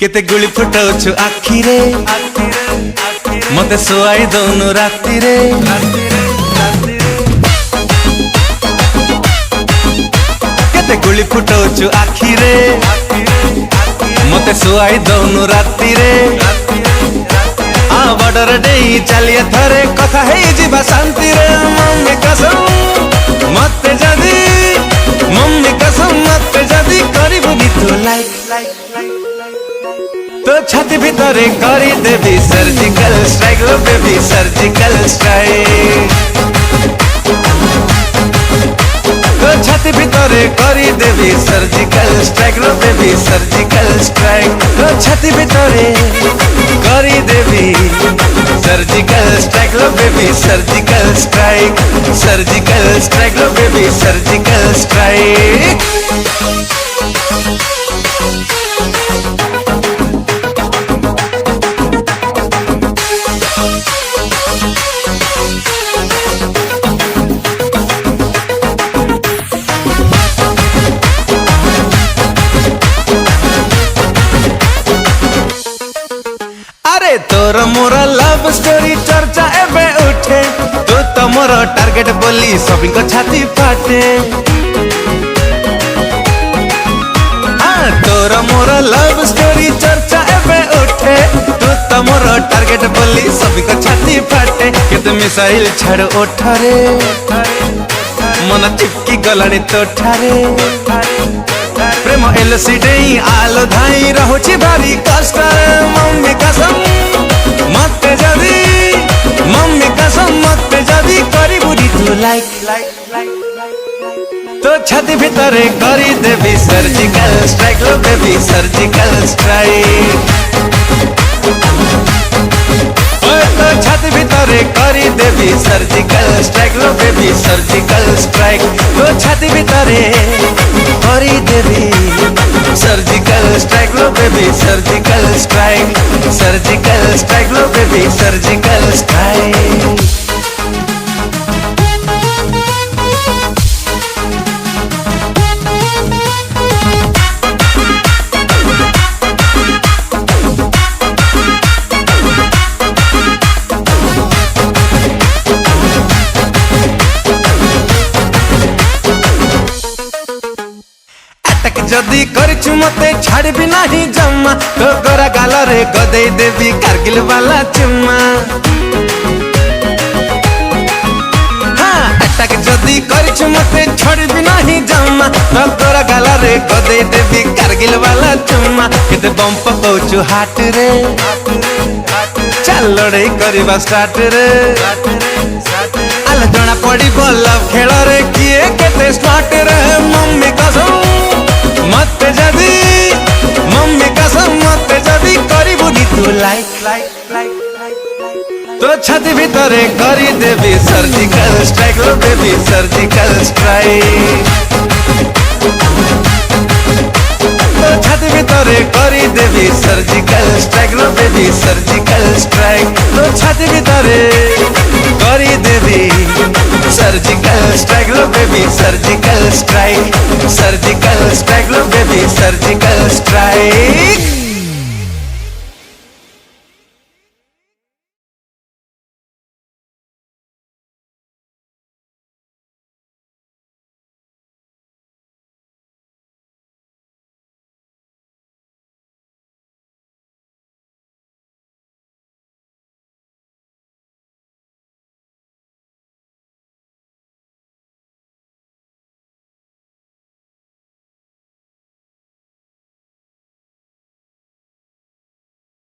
केते गुली फुटाउछु आखिरे मते सोआई दौनु रातिरे केते गुली फुटाउछु आखिरे मते सोआई दौनु रातिरे आ बॉर्डर डेई चलिए थरे कथा हे जीवा शांति रे मम्मी कसम मते जदी करिबुनी तू लाइक तो छाती भितरे करी देवी सर्जिकल स्ट्राइक लो बेबी सर्जिकल स्ट्राइक तो छाती भितरे करी देवी सर्जिकल स्ट्राइक लो बेबी सर्जिकल स्ट्राइक तो छाती भितरे करी देवी सर्जिकल स्ट्राइक लो बेबी सर्जिकल स्ट्राइक लो बेबी सर्जिकल स्ट्राइक अरे तोर मोर लव स्टोरी चर्चा एबे उठे तू तो मोर टार्गेट बोली सभी को छाती फाटे तोर मोर लव स्टोरी चर्चा एबे उठे तू तो मोर टार्गेट बोली सभी को छाती फाटे केते मिसाइल छाड़ ओठारे मन चिपकी गलानी तोठारे प्रेम एलसीडी आलो धाई रहुची भारी कष्ट मम्मी कसम मते जदी करिबुनी तू लाइक तो छाती भितरे करी देवी सर्जिकल स्ट्राइक लो बेबी सर्जिकल स्ट्राइक तो छाती भितरे करी देवी सर्जिकल स्ट्राइक लो बेबी सर्जिकल स्ट्राइक तो छाती भितरे करी देवी सर्जिकल स्ट्राइक लो बेबी सर्जिकल स्ट्राइक लो बेबी सर्जिकल स्ट्राइक जदी करछु मते छाड़बी नाही जम्मा तो गोरा गाला रे गदे देवी कारगिल वाला चुम्मा हाँ अटक जदी करछु मते छाड़बी नाही जम्मा तो गोरा गाला रे गदे देवी कारगिल वाला चुम्मा केते बम पकाउछु हाट रे चल लड़ाई करबा स्टार्ट रे आले जना पड़ी लव खेल रे किए केते स्मार्ट रे मम्मी कसम मते जदी करिबुनी तू लाइक तो छाती भितरे करी देवी सर्जिकल स्ट्राइक लो बेबी सर्जिकल स्ट्राइक तो छाती भितरे करी देवी सर्जिकल स्ट्राइक लो बेबी सर्जिकल स्ट्राइक तो छाती भितरे करी देवी सर्जिकल स्ट्राइक लो बेबी सर्जिकल स्ट्राइक लो बेबी सर्जिकल स्ट्राइक